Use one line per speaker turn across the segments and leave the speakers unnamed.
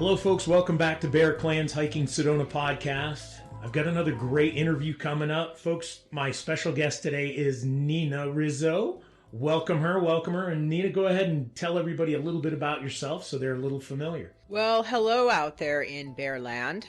Hello, folks. Welcome back to Bear Clan's Hiking Sedona podcast. I've got another great interview coming up. Folks, my special guest today is Nina Rizzo. Welcome her. And Nina, go ahead and tell everybody a little bit about yourself so they're a little familiar.
Well, hello out there in Bearland.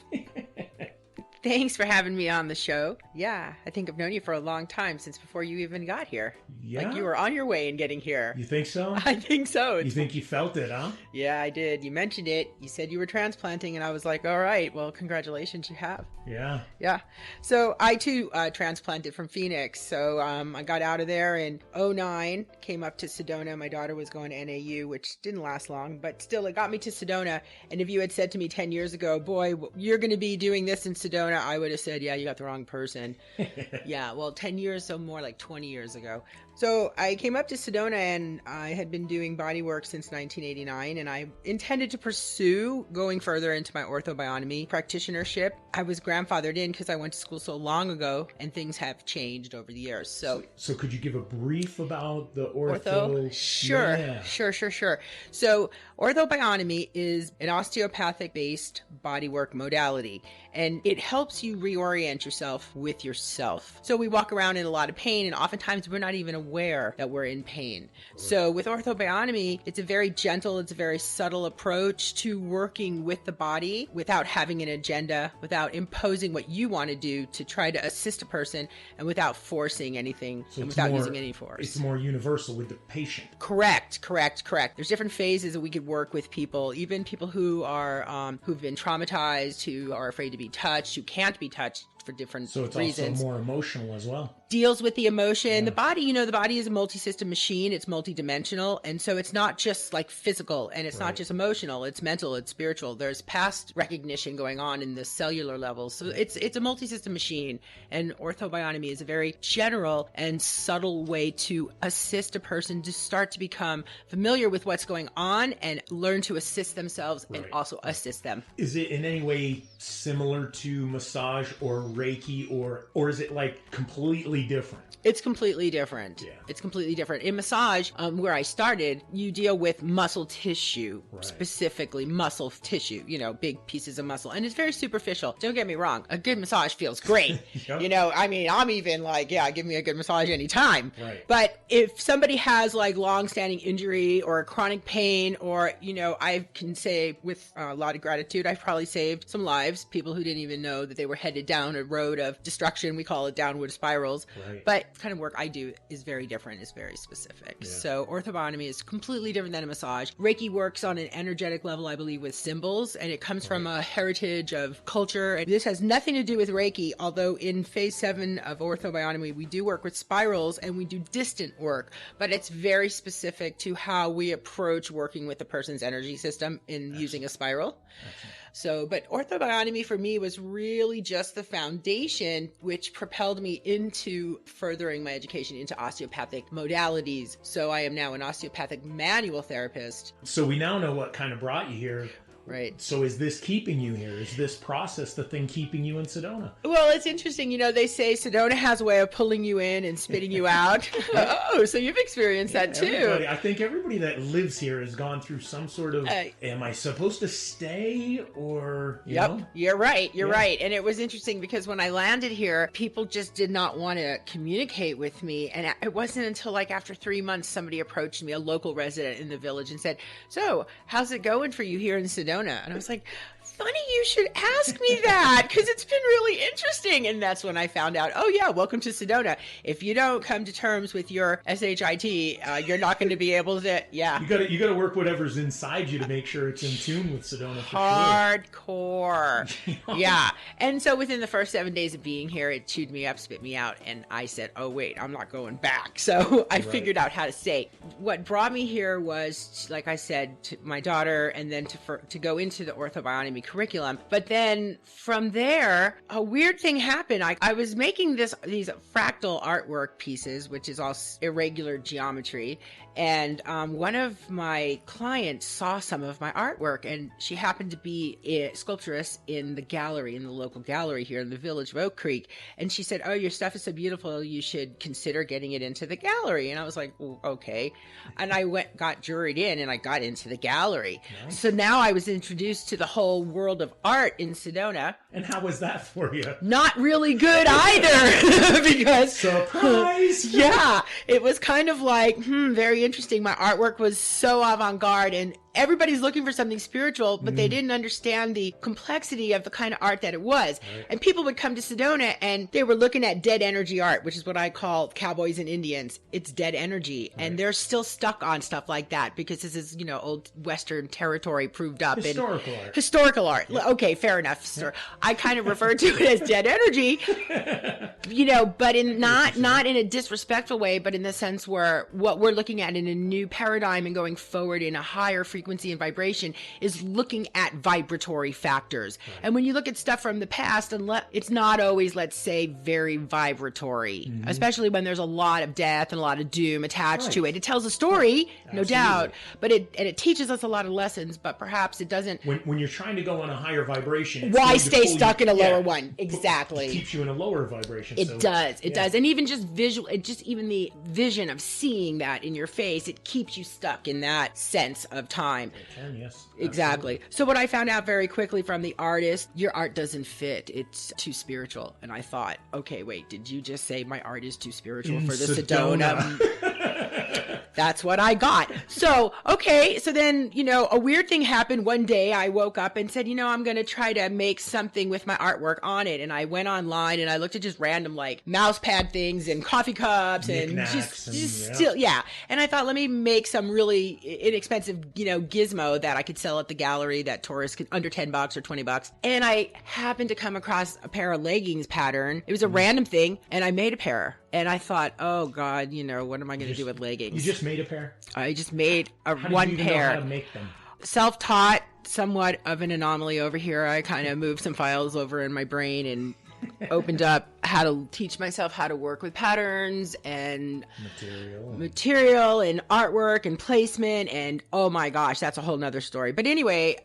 Thanks for having me on the show. Yeah, I think I've known you for a long time, since before you even got here.
Yeah?
Like you were on your way in getting here.
You think so?
I think so.
You think you felt it, huh?
Yeah, I did. You mentioned it. You said you were transplanting, and I was like, all right, well, congratulations, you have.
Yeah.
Yeah. So I, too, transplanted from Phoenix. So I got out of there in 2009, came up to Sedona. My daughter was going to NAU, which didn't last long, but still, it got me to Sedona. And if you had said to me 10 years ago, boy, you're going to be doing this in Sedona, I would have said, yeah, you got the wrong person. Yeah, well, 10 years, so more like 20 years ago. So I came up to Sedona, and I had been doing body work since 1989, and I intended to pursue going further into my orthobionomy practitionership. I was grandfathered in because I went to school so long ago, and things have changed over the years. So
could you give a brief about the ortho?
Sure,
yeah.
Sure. So orthobionomy is an osteopathic-based bodywork modality, and it helps you reorient yourself with yourself. So we walk around in a lot of pain, and oftentimes we're not even aware that we're in pain. So with orthobionomy, it's a very gentle, it's a very subtle approach to working with the body without having an agenda, without imposing what you want to do to try to assist a person, and without forcing anything, and without using any force.
It's more universal with the patient.
Correct. There's different phases that we could work with people, even people who are who've been traumatized, who are afraid to be touched, who can't be touched for different reasons.
So it's also more emotional as well.
Deals with the emotion. Yeah. The body, the body is a multi-system machine. It's multidimensional. And so it's not just like physical, and it's not just emotional. It's mental, it's spiritual. There's past recognition going on in the cellular level. So it's a multi-system machine. And orthobionomy is a very general and subtle way to assist a person to start to become familiar with what's going on and learn to assist themselves and also assist them.
Is it in any way similar to massage or Reiki, or is it like completely different?
It's completely different.
Yeah.
It's completely different. In massage, where I started, you deal with muscle tissue, specifically muscle tissue, big pieces of muscle. And it's very superficial. Don't get me wrong. A good massage feels great. Yep. I'm even like, yeah, give me a good massage anytime.
Right.
But if somebody has like long-standing injury or chronic pain, or, I can say with a lot of gratitude, I've probably saved some lives, people who didn't even know that they were headed down a road of destruction. We call it downward spirals.
Right.
But kind of work I do is very different, is very specific. Yeah. So orthobionomy is completely different than a massage. Reiki works on an energetic level, I believe, with symbols, and it comes from a heritage of culture. And this has nothing to do with Reiki, although in phase 7 of orthobionomy, we do work with spirals and we do distant work, but it's very specific to how we approach working with the person's energy system in using a spiral. So, but orthobionomy for me was really just the foundation which propelled me into furthering my education into osteopathic modalities. So I am now an osteopathic manual therapist.
So we now know what kind of brought you here.
Right.
So is this keeping you here? Is this process the thing keeping you in Sedona?
Well, it's interesting. They say Sedona has a way of pulling you in and spitting you out. Oh, so you've experienced that too.
I think everybody that lives here has gone through some sort of, am I supposed to stay or, you know?
You're right. You're right. And it was interesting because when I landed here, people just did not want to communicate with me. And it wasn't until like after 3 months, somebody approached me, a local resident in the village, and said, so how's it going for you here in Sedona? And I was like, funny you should ask me that, because it's been really interesting. And that's when I found out, oh yeah, welcome to Sedona. If you don't come to terms with your SHIT, you're not going to be able to, You
gotta work whatever's inside you to make sure it's in tune with Sedona for
Hardcore.
Sure.
Yeah. And so within the first 7 days of being here, it chewed me up, spit me out. And I said, oh wait, I'm not going back. So I figured out how to stay. What brought me here was, like I said, to my daughter, and then to go into the orthobionomy curriculum. But then from there, a weird thing happened. I was making these fractal artwork pieces, which is all irregular geometry. And one of my clients saw some of my artwork, and she happened to be a sculptress in the gallery, in the local gallery here in the village of Oak Creek. And she said, "Oh, your stuff is so beautiful, you should consider getting it into the gallery." And I was like, well, okay. And I got juried in, and I got into the gallery. Nice. So now I was introduced to the whole world of art in Sedona.
And how was that for you?
Not really good either. Because
surprise!
Yeah, it was kind of like, very interesting. My artwork was so avant-garde, and everybody's looking for something spiritual, but they didn't understand the complexity of the kind of art that it was. Right. And people would come to Sedona and they were looking at dead energy art, which is what I call cowboys and Indians. It's dead energy. Right. And they're still stuck on stuff like that because this is, old Western territory proved up.
Historical art.
Historical art. Yep. Okay, fair enough, sir. I kind of refer to it as dead energy, but in not in a disrespectful way, but in the sense where what we're looking at in a new paradigm and going forward in a higher frequency and vibration is looking at vibratory factors. Right. And when you look at stuff from the past, it's not always, let's say, very vibratory, especially when there's a lot of death and a lot of doom attached to it. It tells a story, no doubt, but it teaches us a lot of lessons, but perhaps it doesn't.
When you're trying to go on a higher vibration,
why stay stuck in a lower one? Exactly.
It keeps you in a lower vibration.
It does. And even just even the vision of seeing that in your face, it keeps you stuck in that sense of time.
It can, yes.
Exactly.
Absolutely.
So what I found out very quickly from the artist, your art doesn't fit. It's too spiritual. And I thought, okay, wait, did you just say my art is too spiritual for the Sedona? That's what I got. So, okay. So then, a weird thing happened one day. I woke up and said, I'm going to try to make something with my artwork on it. And I went online and I looked at just random mouse pad things and coffee cups and still. And I thought, let me make some really inexpensive, gizmo that I could sell at the gallery that tourists could under $10 or $20. And I happened to come across a pair of leggings pattern. It was a random thing. And I made a pair. And I thought, oh God, what am I going to do with leggings?
You just made a pair?
I just made one pair.
How did you know how to make them?
Self-taught, somewhat of an anomaly over here. I kind of moved some files over in my brain and opened up how to teach myself how to work with patterns and material and artwork and placement, and oh my gosh, that's a whole nother story. But anyway,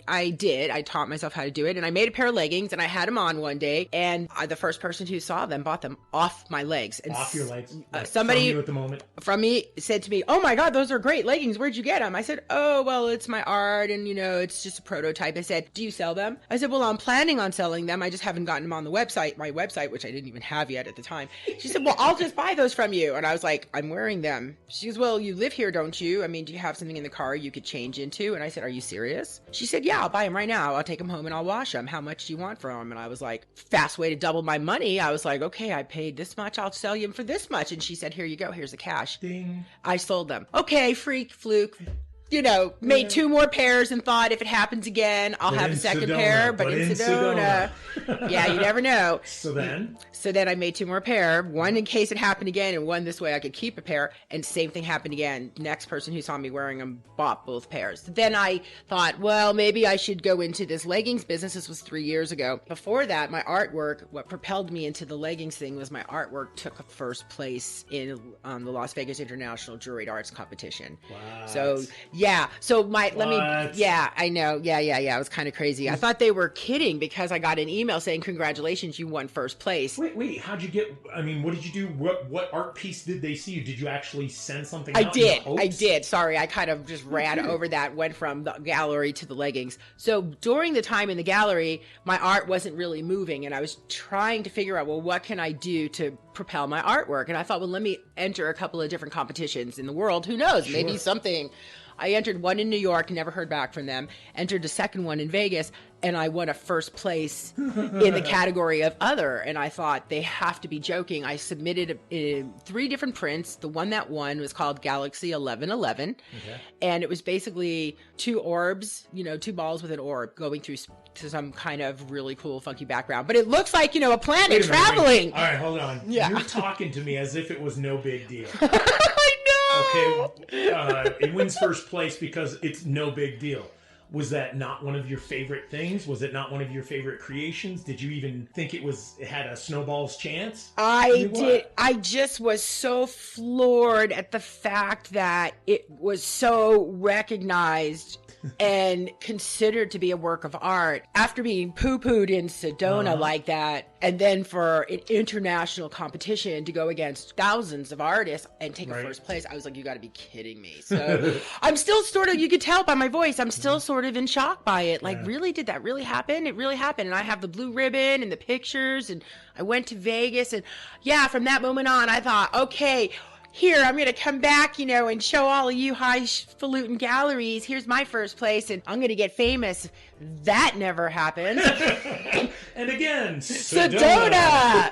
I taught myself how to do it, and I made a pair of leggings and I had them on one day, and the first person who saw them bought them off my legs. And
off your legs?
Somebody
from you at the moment?
From me said to me, "Oh my God, those are great leggings. Where'd you get them?" I said, "Oh, well, it's my art, and it's just a prototype." I said, "Do you sell them?" I said, "Well, I'm planning on selling them. I just haven't gotten them on the website, my website, which I didn't even have yet at the time." She said, "Well, I'll just buy those from you." And I was like, "I'm wearing them." She goes, "Well, you live here, don't you? I mean, do you have something in the car you could change into?" And I said, "Are you serious?" She said, "Yeah, I'll buy them right now. I'll take them home and I'll wash them. How much do you want for them?" And I was like, fast way to double my money. I was like, "Okay, I paid this much. I'll sell you them for this much." And she said, "Here you go. Here's the cash."
Ding.
I sold them. Okay, freak, fluke. Made two more pairs and thought if it happens again, I'll have a second pair. But in Sedona. Yeah, you never know.
So then
I made two more pair, one in case it happened again, and one this way I could keep a pair. And same thing happened again. Next person who saw me wearing them bought both pairs. Then I thought, well, maybe I should go into this leggings business. This was 3 years ago. Before that, my artwork, what propelled me into the leggings thing was my artwork took first place in the Las Vegas International Juried Arts Competition.
Wow.
So I know. Yeah. It was kind of crazy. I thought they were kidding because I got an email saying, "Congratulations, you won first place."
Wait, how'd you get, what did you do? What art piece did they see you? Did you actually send something out?
I did. Sorry, I kind of just ran over that, went from the gallery to the leggings. So during the time in the gallery, my art wasn't really moving, and I was trying to figure out, well, what can I do to propel my artwork? And I thought, well, let me enter a couple of different competitions in the world. Who knows?
Sure.
Maybe something. I entered one in New York, never heard back from them. Entered a second one in Vegas, and I won a first place in the category of other. And I thought, they have to be joking. I submitted 3 different prints. The one that won was called Galaxy 1111. Okay. And it was basically 2 orbs, 2 balls with an orb going through to some kind of really cool, funky background. But it looks like, a planet traveling.
All right, hold on.
Yeah.
You're talking to me as if it was no big deal.
I know.
Okay, it wins first place because it's no big deal. Was that not one of your favorite things? Was it not one of your favorite creations? Did you even think it had a snowball's chance?
I did. I just was so floored at the fact that it was so recognized and considered to be a work of art after being poo-pooed in Sedona like that, and then for an international competition to go against thousands of artists and take a first place. I was like, you got to be kidding me. So I'm still sort of, you could tell by my voice, I'm still sort of in shock by it. Like, really? Did that really happen? It really happened. And I have the blue ribbon and the pictures, and I went to Vegas, and from that moment on, I thought, okay, here, I'm going to come back, and show all of you highfalutin galleries. Here's my first place, and I'm going to get famous. That never happened.
And again,
Sedona!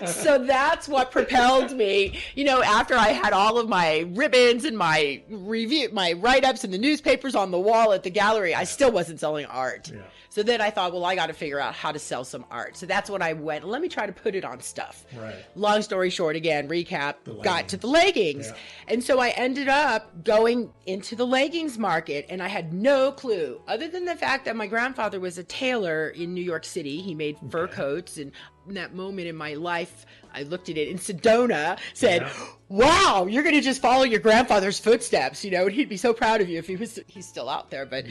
So that's what propelled me. After I had all of my ribbons and my write-ups in the newspapers on the wall at the gallery, I still wasn't selling art. Yeah. So then I thought, well, I got to figure out how to sell some art. So that's when I went, let me try to put it on stuff.
Right.
Long story short, again, recap, got to the leggings. Yeah. And so I ended up going into the leggings market, and I had no clue, other than the fact that my grandfather was a tailor in New York City. He made fur coats, and in that moment in my life, I looked at it in Sedona, said, wow, you're going to just follow your grandfather's footsteps, and he'd be so proud of you if he's still out there. But,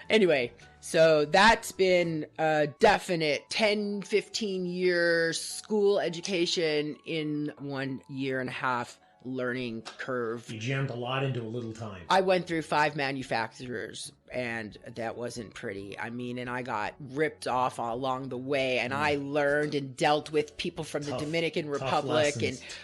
anyway, so that's been a definite 10, 15 year school education in 1 year and a half learning curve.
You jammed a lot into a little time.
I went through 5 manufacturers, and that wasn't pretty. And I got ripped off along the way, and I learned and dealt with people from the Dominican Republic.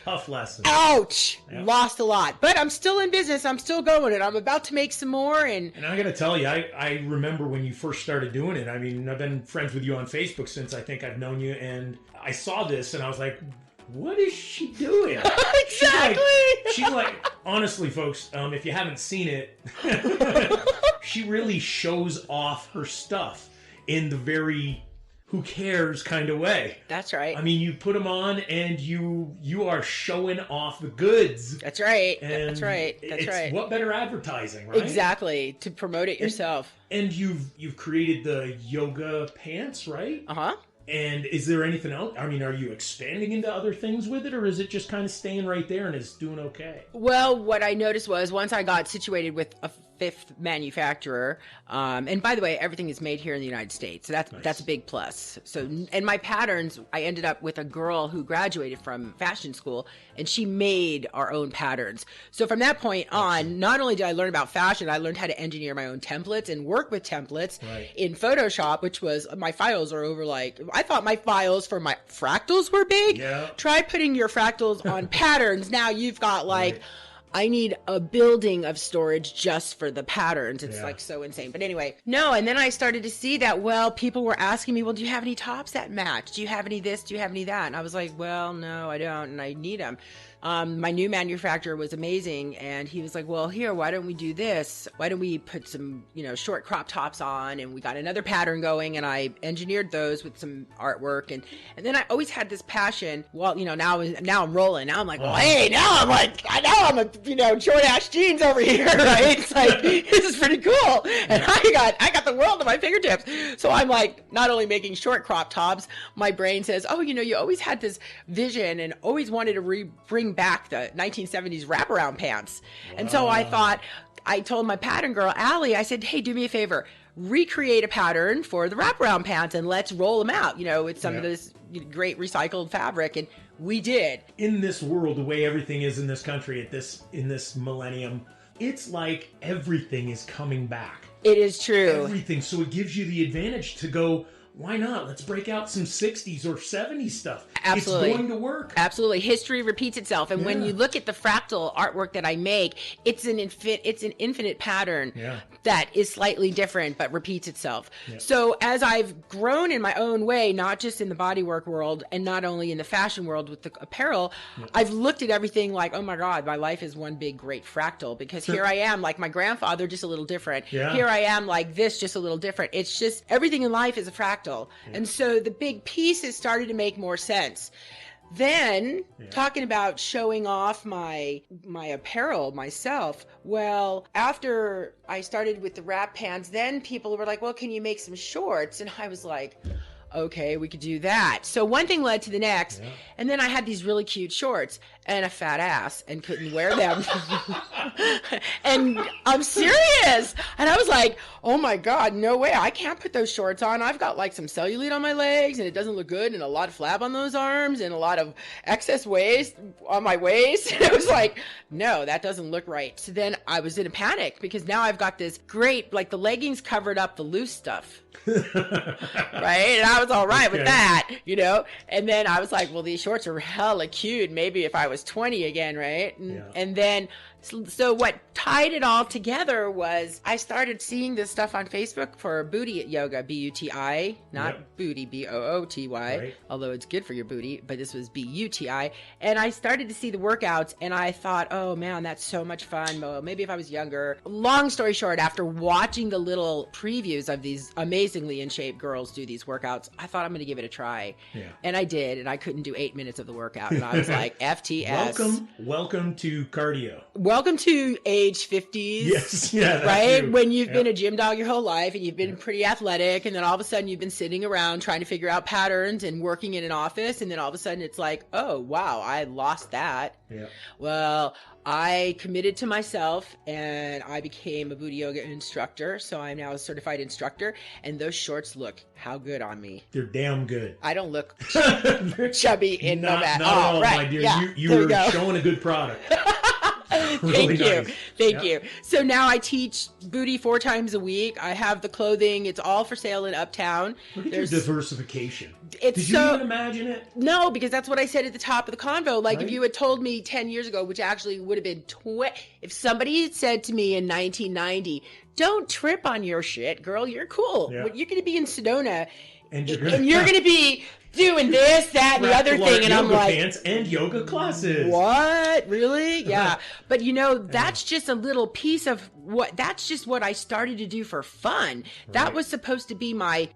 Tough lessons.
Ouch! Yep. Lost a lot. But I'm still in business. I'm still going, and I'm about to make some more. And
I got to tell you, I remember when you first started doing it. I've been friends with you on Facebook since I think I've known you, and I saw this, and I was like, what is she doing?
Exactly.
She's like, honestly, folks, if you haven't seen it, she really shows off her stuff in the very who cares kind of way.
That's right.
You put them on, and you are showing off the goods.
That's right.
And
That's right. That's right.
What better advertising, right?
Exactly. To promote it yourself.
And you've created the yoga pants, right?
Uh-huh.
And is there anything else? Are you expanding into other things with it, or is it just kind of staying right there and it's doing okay?
Well, what I noticed was once I got situated with a 5th manufacturer, and by the way, everything is made here in the United States, so that's a big plus. So, and my patterns, I ended up with a girl who graduated from fashion school, and she made our own patterns. So from that point on, not only did I learn about fashion, I learned how to engineer my own templates and work with templates in Photoshop, which was, my files are over I thought my files for my fractals were big.
Yeah.
Try putting your fractals on patterns. Now you've got I need a building of storage just for the patterns. It's so insane. But anyway, no. And then I started to see that, people were asking me, well, do you have any tops that match? Do you have any this? Do you have any that? And I was like, well, no, I don't. And I need them. My new manufacturer was amazing, and he was like, well, here, why don't we do this? Why don't we put some, short crop tops on? And we got another pattern going, and I engineered those with some artwork. And then I always had this passion. Well, now I'm rolling. Now I'm like, well, hey, I'm a, short ass jeans over here, right? It's like, this is pretty cool. And I got the world at my fingertips. So I'm like, not only making short crop tops, my brain says, oh, you always had this vision and always wanted to bring back the 1970s wraparound pants. Wow. And so I told my pattern girl, Allie, I said, hey, do me a favor, recreate a pattern for the wraparound pants and let's roll them out, with some of this great recycled fabric. And we did. In
this world, the way everything is in this country in this millennium, it's like everything is coming back.
It is true.
Everything. So it gives you the advantage to go, why not? Let's break out some 60s or 70s stuff.
Absolutely.
It's going to work.
Absolutely. History repeats itself. And when you look at the fractal artwork that I make, it's an infinite pattern that is slightly different but repeats itself. Yeah. So as I've grown in my own way, not just in the bodywork world and not only in the fashion world with the apparel, I've looked at everything like, oh my God, my life is one big great fractal, because here I am like my grandfather, just a little different. Yeah. Here I am like this, just a little different. It's just everything in life is a fractal. And so the big pieces started to make more sense. Then, talking about showing off my apparel myself, well, after I started with the wrap pants, then people were like, well, can you make some shorts? And I was like, okay, we could do that. So one thing led to the next, and then I had these really cute shorts and a fat ass and couldn't wear them. And I'm serious. And I was like, oh my God, no way. I can't put those shorts on. I've got like some cellulite on my legs and it doesn't look good, and a lot of flab on those arms and a lot of excess waist on my waist. And I was like, no, that doesn't look right. So then I was in a panic because now I've got this great, like the leggings covered up the loose stuff. Right? And I was all right with that, you know? And then I was like, well, these shorts are hella cute. Maybe if I was 20 again, right? And then, so what tied it all together was I started seeing this stuff on Facebook for booty yoga, B-U-T-I, not booty, B-O-O-T-Y, although it's good for your booty, but this was B-U-T-I. And I started to see the workouts and I thought, oh man, that's so much fun. Well, maybe if I was younger. Long story short, after watching the little previews of these amazingly in shape girls do these workouts, I thought I'm going to give it a try. And I did, and I couldn't do 8 minutes of the workout. And I was like, FTS.
Welcome to cardio.
Welcome to age 50s.
Yes,
right? Too. When you've been a gym dog your whole life and you've been pretty athletic, and then all of a sudden you've been sitting around trying to figure out patterns and working in an office, and then all of a sudden it's like, oh, wow, I lost that. Well, I committed to myself and I became a booty yoga instructor. So I'm now a certified instructor, and those shorts look how good on me.
They're damn good.
I don't look chubby in
not
at
all,
right.
my dear.
Yeah,
you're showing a good product. Really
Thank you. So now I teach booty 4 times a week. I have the clothing. It's all for sale in Uptown.
Look at your diversification.
Did
you even imagine it?
No, because that's what I said at the top of the convo. Like, if you had told me 10 years ago, which actually would have been if somebody had said to me in 1990, don't trip on your shit, girl, you're cool. You're going to be in Sedona and you're going to be doing this, that, and the other thing, and I'm like,
pants and yoga classes.
What? Really? Yeah. But you know, that's just a little piece of that's just what I started to do for fun. That was supposed to be my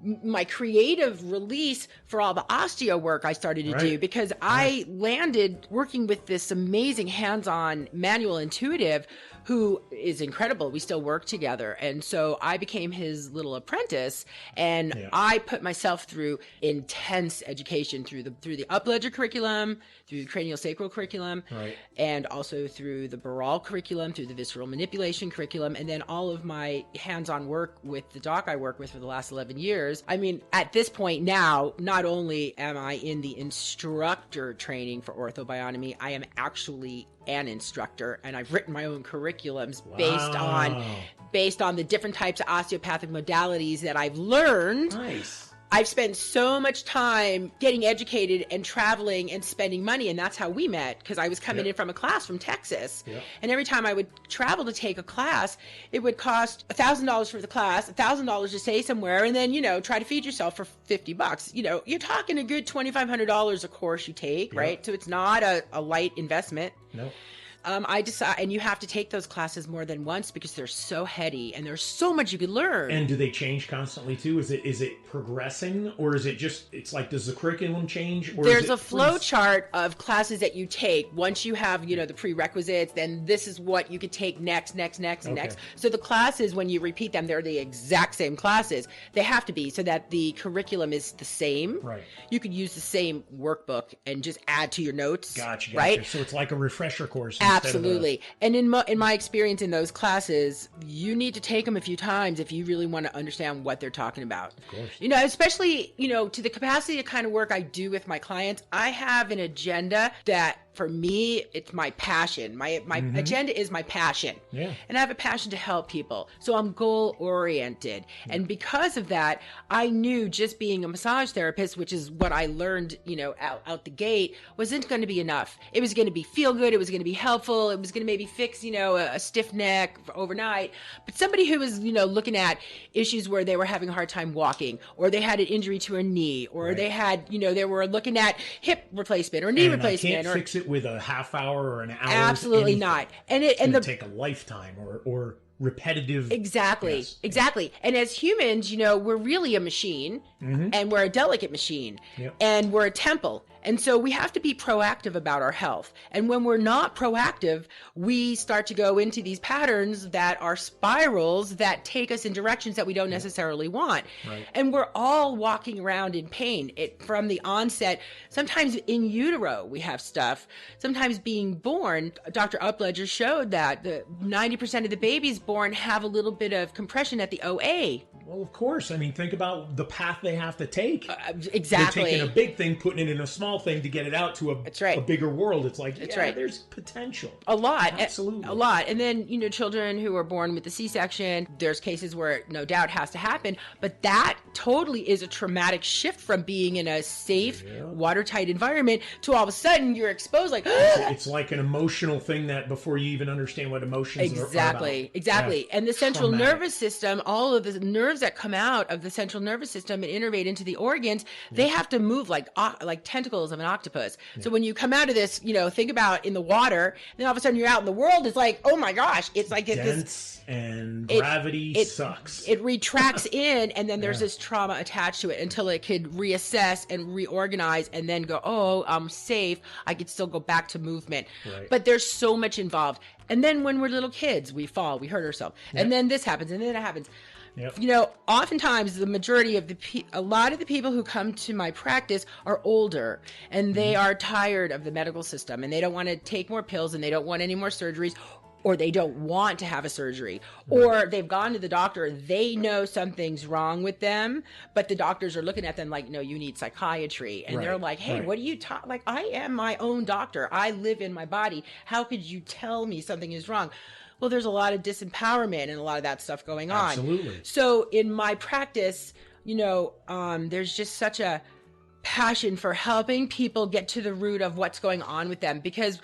creative release for all the osteo work I started to do, because I landed working with this amazing hands-on manual intuitive who is incredible. We still work together. And so I became his little apprentice, and I put myself through intense education through the Upledger curriculum, through the cranial sacral curriculum, and also through the Baral curriculum, through the visceral manipulation curriculum, and then all of my hands-on work with the doc I work with for the last 11 years. I mean, at this point now, not only am I in the instructor training for orthobiotomy, I am actually an instructor, and I've written my own curriculums based on the different types of osteopathic modalities that I've learned.
Nice.
I've spent so much time getting educated and traveling and spending money, and that's how we met, because I was coming in from a class from Texas, and every time I would travel to take a class, it would cost $1,000 for the class, $1,000 to stay somewhere, and then, you know, try to feed yourself for $50. You know, you're talking a good $2,500 a course you take, right? So it's not a light investment.
No.
I decided, and you have to take those classes more than once because they're so heady and there's so much you could learn.
And do they change constantly too? Is it progressing, or is it just, it's like, does the curriculum change? Or
there's a flow chart of classes that you take. Once you have, you know, the prerequisites, then this is what you could take next. So the classes, when you repeat them, they're the exact same classes. They have to be, so that the curriculum is the same.
Right.
You could use the same workbook and just add to your notes.
Gotcha.
Right?
So it's like a refresher course.
Absolutely. And in my experience in those classes, you need to take them a few times if you really want to understand what they're talking about.
Of course.
You know, especially, you know, to the capacity of kind of work I do with my clients, I have an agenda that, for me, it's my passion. My agenda is my passion. Yeah. And I have a passion to help people. So I'm goal oriented. Yeah. And because of that, I knew just being a massage therapist, which is what I learned, you know, out the gate, wasn't going to be enough. It was going to be feel good. It was going to be helpful. It was going to maybe fix, you know, a stiff neck overnight. But somebody who was, you know, looking at issues where they were having a hard time walking, or they had an injury to a knee, or they had, you know, they were looking at hip replacement or knee replacement.
I can't fix it with a half hour or an hour.
Absolutely not. And
it's going to take a lifetime or repetitive.
Exactly. And as humans, you know, we're really a machine, and we're a delicate machine, and we're a temple. And so we have to be proactive about our health. And when we're not proactive, we start to go into these patterns that are spirals that take us in directions that we don't necessarily want.
Right.
And we're all walking around in pain from the onset. Sometimes in utero, we have stuff. Sometimes being born, Dr. Upledger showed that 90% of the babies born have a little bit of compression at the OA.
Well, of course. I mean, think about the path they have to take.
Exactly.
They're taking a big thing, putting it in a small thing to get it out to a bigger world. It's like, there's potential.
A lot.
Absolutely.
A lot. And then, children who are born with a C-section, there's cases where it no doubt has to happen. But that totally is a traumatic shift from being in a safe, watertight environment to all of a sudden you're exposed like...
It's like an emotional thing that before you even understand what emotions are about.
Exactly. And the central nervous system, all of the nerves that come out of the central nervous system and innervate into the organs, they have to move like tentacles of an octopus. So when you come out of this, think about in the water, then all of a sudden you're out in the world, it's like, oh my gosh, it's like
dense and gravity sucks.
It retracts in, and then there's this trauma attached to it until it could reassess and reorganize and then go, oh, I'm safe. I could still go back to movement.
Right.
But there's so much involved. And then when we're little kids, we fall, we hurt ourselves. And then this happens, and then that happens.
Yep.
Oftentimes the majority of a lot of the people who come to my practice are older, and they are tired of the medical system, and they don't want to take more pills, and they don't want any more surgeries, or they don't want to have a surgery, or they've gone to the doctor, they know something's wrong with them, but the doctors are looking at them like, no, you need psychiatry. And they're like, hey, what do you talk? Like, I am my own doctor. I live in my body. How could you tell me something is wrong? Well, there's a lot of disempowerment and a lot of that stuff going on.
Absolutely.
So in my practice, there's just such a passion for helping people get to the root of what's going on with them. Because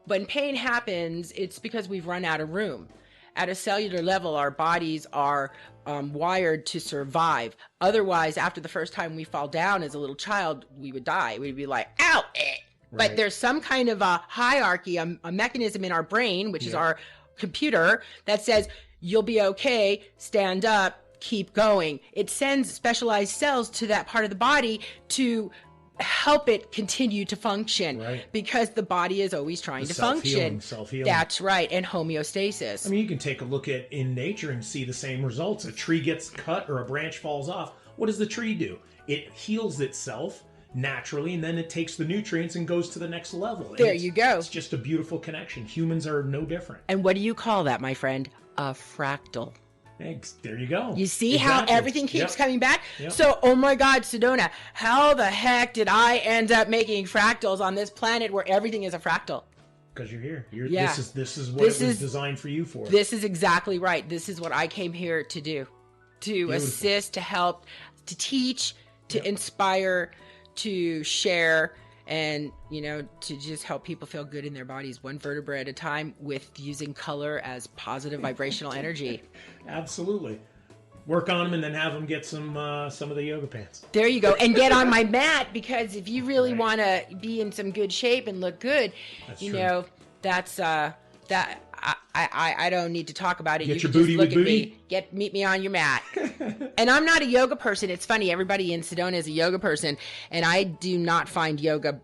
when pain happens, it's because we've run out of room. At a cellular level, our bodies are wired to survive. Otherwise, after the first time we fall down as a little child, we would die. We'd be like, ow, eh. Right. But there's some kind of a hierarchy, a mechanism in our brain, which is our computer, that says you'll be okay, stand up, keep going. It sends specialized cells to that part of the body to help it continue to function, because the body is always trying to function.
Self-healing.
That's right. And homeostasis.
I mean, you can take a look at in nature and see the same results. A tree gets cut or a branch falls off. What does the tree do? It heals itself naturally, and then it takes the nutrients and goes to the next level.
There you go.
It's just a beautiful connection. Humans are no different.
And what do you call that, my friend? A fractal.
Thanks. There you go.
You see how everything keeps coming back?
Yep.
So, oh my God, Sedona, how the heck did I end up making fractals on this planet where everything is a fractal?
Because you're here. This is what it was designed for you for.
This is exactly right. This is what I came here to do. To assist, to help, to teach, to inspire, to share, and to just help people feel good in their bodies, one vertebra at a time, with using color as positive vibrational energy.
Absolutely. Work on them and then have them get some of the yoga pants.
There you go. And get on my mat, because if you really want to be in some good shape and look good, that's I don't need to talk about it.
Get
you
your
can
booty
just look
with
at
booty.
me. Meet me on your mat. And I'm not a yoga person. It's funny. Everybody in Sedona is a yoga person, and I do not find yoga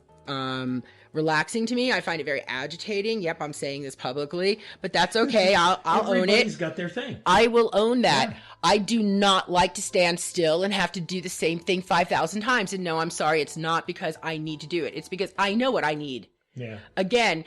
relaxing to me. I find it very agitating. Yep, I'm saying this publicly, but that's okay. I'll own it.
Everybody's got their thing.
I will own that. Yeah. I do not like to stand still and have to do the same thing 5,000 times. And no, I'm sorry. It's not because I need to do it. It's because I know what I need.
Yeah.
Again,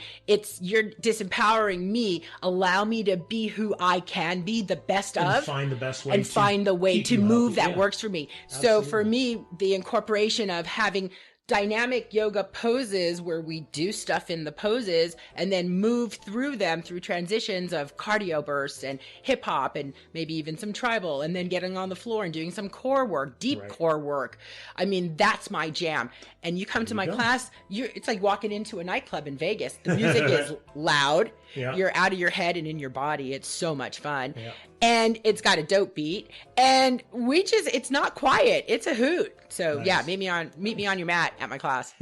you're disempowering me. Allow me to be who I can be, the best
and
of.
Find the best way.
And find the way to move
healthy.
that works for me.
Absolutely.
So for me, the incorporation of having dynamic yoga poses where we do stuff in the poses and then move through them through transitions of cardio bursts and hip hop and maybe even some tribal, and then getting on the floor and doing some core work, deep core work. I mean, that's my jam. And you come to my class, it's like walking into a nightclub in Vegas. The music is loud. Yeah. You're out of your head and in your body. It's so much fun. Yeah. And it's got a dope beat. And it's not quiet. It's a hoot. So nice. Meet me on your mat at my class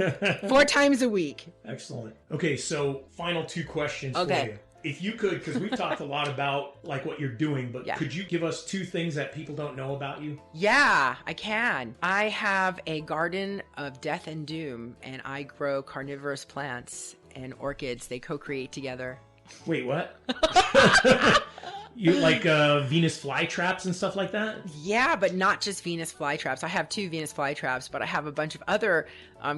4 times a week.
Excellent. Okay, so final 2 questions for you. if you could, because we've talked a lot about like what you're doing, but
Yeah.
could you give us 2 things that people don't know about you?
Yeah, I can. I have a garden of death and doom, and I grow carnivorous plants and orchids. They co-create together.
Wait, what? You like Venus flytraps and stuff like that?
Yeah, but not just Venus flytraps. I have 2 Venus flytraps, but I have a bunch of other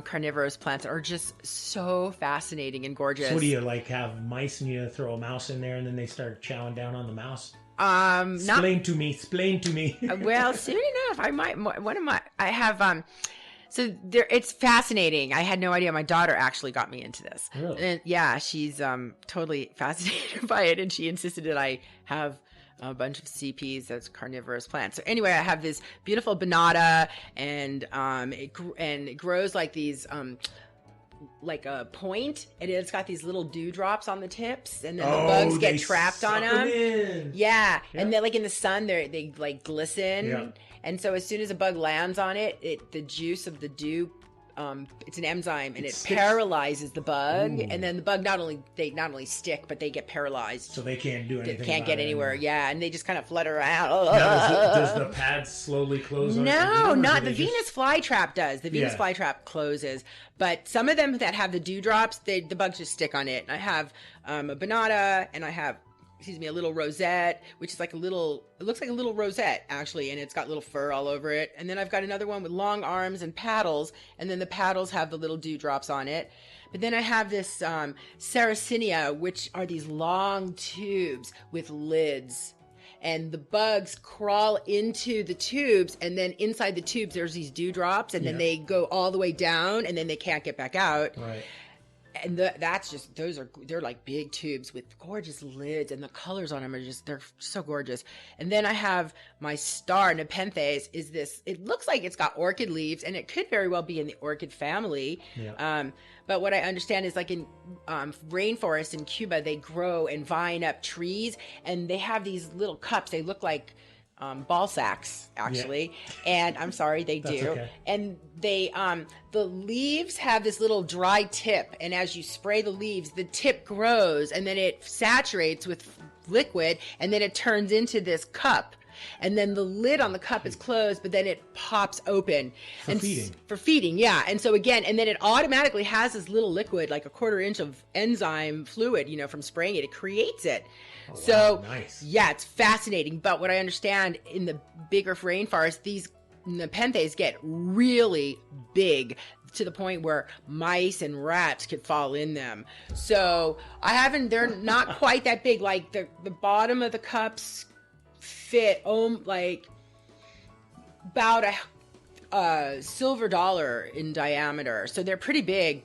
carnivorous plants that are just so fascinating and gorgeous.
So what do you like? Have mice and you throw a mouse in there and then they start chowing down on the mouse? Explain to me.
Well, soon enough, I have. So there, it's fascinating. I had no idea. My daughter actually got me into this.
Really?
And yeah, she's totally fascinated by it, and she insisted that I have a bunch of CPs, that's carnivorous plants. So anyway, I have this beautiful bonata, and it grows like these like a point, and it's got these little dewdrops on the tips, and then the bugs get trapped on them. Yeah, and then like in the sun, they like glisten.
Yeah.
And so as soon as a bug lands on it, the juice of the dew, it's an enzyme, and it paralyzes the bug.
Ooh.
And then the bug not only stick, but they get paralyzed.
So they can't do anything.
They can't get anywhere. Yeah, and they just kind of flutter around.
Now, does the pad slowly close?
No, not the Venus flytrap does. The Venus flytrap closes, but some of them that have the dewdrops, the bugs just stick on it. I have a bonata, and I have, a little rosette, which is it looks like a little rosette actually, and it's got little fur all over it. And then I've got another one with long arms and paddles, and then the paddles have the little dewdrops on it. But then I have this Sarracenia, which are these long tubes with lids. And the bugs crawl into the tubes, and then inside the tubes there's these dewdrops, and then they go all the way down, and then they can't get back out.
Right.
And that's just, they're like big tubes with gorgeous lids, and the colors on them they're so gorgeous. And then I have my star, Nepenthes, it looks like it's got orchid leaves, and it could very well be in the orchid family. Yeah. But what I understand is like in rainforests in Cuba, they grow and vine up trees, and they have these little cups. They look like ball sacks, actually. Yeah. And I'm sorry, they do. Okay. And they, the leaves have this little dry tip, and as you spray the leaves, the tip grows, and then it saturates with liquid, and then it turns into this cup. And then the lid on the cup is closed, but then it pops open. For feeding, yeah. And so again, and then it automatically has this little liquid, like a 1/4 inch of enzyme fluid, from spraying it. It creates it.
Oh, wow.
So,
nice.
Yeah, it's fascinating. But what I understand, in the bigger rainforest, these Nepenthes get really big to the point where mice and rats could fall in them. So they're not quite that big. Like the bottom of the cups fit like about a silver dollar in diameter. So they're pretty big,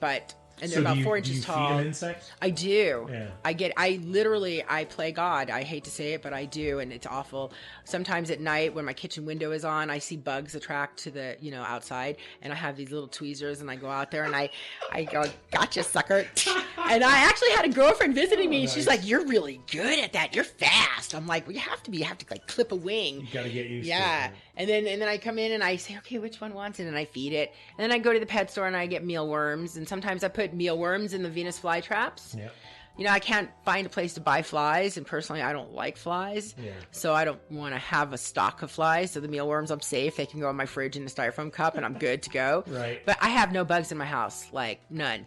and they're about 4 inches tall.
Feed them insects?
I do.
Yeah.
I play God. I hate to say it, but I do, and it's awful. Sometimes at night when my kitchen window is on, I see bugs attract to the, outside, and I have these little tweezers, and I go out there and I go, gotcha, sucker. And I actually had a girlfriend visiting me, and she's like, you're really good at that. You're fast. I'm like, well, you have to like clip a wing.
You got to get used to it.
Yeah. And then I come in and I say, okay, which one wants it? And I feed it. And then I go to the pet store and I get mealworms. And sometimes I put mealworms in the Venus flytraps. Yeah. I can't find a place to buy flies. And personally, I don't like flies. Yeah. So I don't want to have a stock of flies. So the mealworms, I'm safe. They can go in my fridge in a styrofoam cup and I'm good to go.
Right.
But I have no bugs in my house. Like none.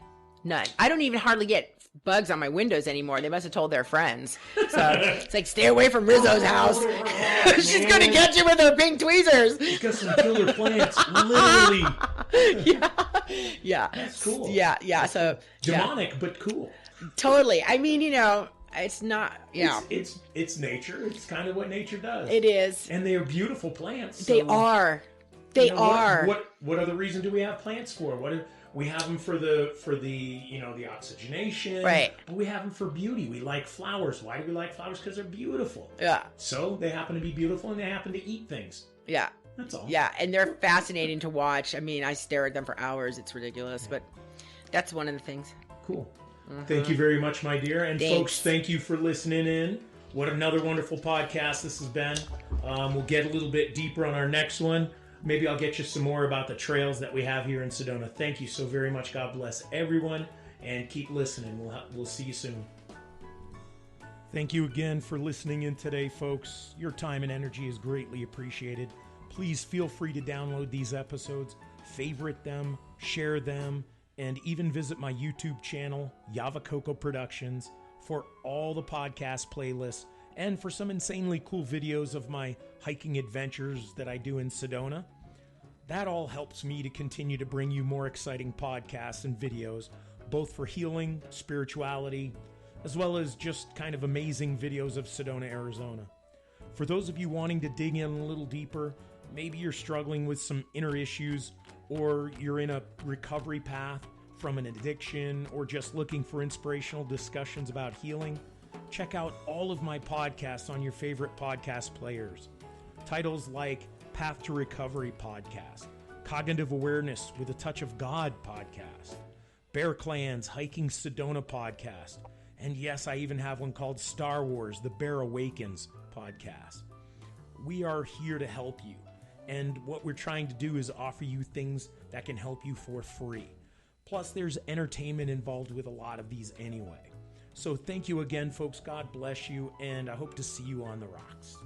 I don't even hardly get bugs on my windows anymore. They must have told their friends. So it's like, stay away from Rizzo's house. She's going to get you with her pink tweezers.
She's got some killer plants, literally.
Yeah.
That's cool.
Yeah. So
demonic, but cool.
Totally. I mean, it's not,
It's nature. It's kind of what nature does.
It is.
And they are beautiful plants. So,
they are. They are.
What other reason do we have plants for? We have them for the the oxygenation.
Right.
But we have them for beauty. We like flowers. Why do we like flowers? Because they're beautiful.
Yeah. So
they happen to be beautiful, and they happen to eat things.
Yeah.
That's all.
Yeah, and they're fascinating to watch. I mean, I stare at them for hours. It's ridiculous, but that's one of the things.
Cool. Mm-hmm. Thank you very much, my dear. And
Thanks.
Folks, thank you for listening in. What another wonderful podcast this has been. We'll get a little bit deeper on our next one. Maybe I'll get you some more about the trails that we have here in Sedona. Thank you so very much. God bless everyone, and keep listening. We'll see you soon. Thank you again for listening in today, folks. Your time and energy is greatly appreciated. Please feel free to download these episodes, favorite them, share them, and even visit my YouTube channel, Yava-Coco Productions, for all the podcast playlists and for some insanely cool videos of my hiking adventures that I do in Sedona. That all helps me to continue to bring you more exciting podcasts and videos, both for healing, spirituality, as well as just kind of amazing videos of Sedona, Arizona. For those of you wanting to dig in a little deeper, maybe you're struggling with some inner issues, or you're in a recovery path from an addiction, or just looking for inspirational discussions about healing, check out all of my podcasts on your favorite podcast players. Titles like Path to Recovery Podcast, Cognitive Awareness with a Touch of God Podcast, Bear Clan's Hiking Sedona Podcast, and yes, I even have one called Star Wars, The Bear Awakens Podcast. We are here to help you, and what we're trying to do is offer you things that can help you for free. Plus, there's entertainment involved with a lot of these anyway. So thank you again, folks. God bless you, and I hope to see you on the rocks.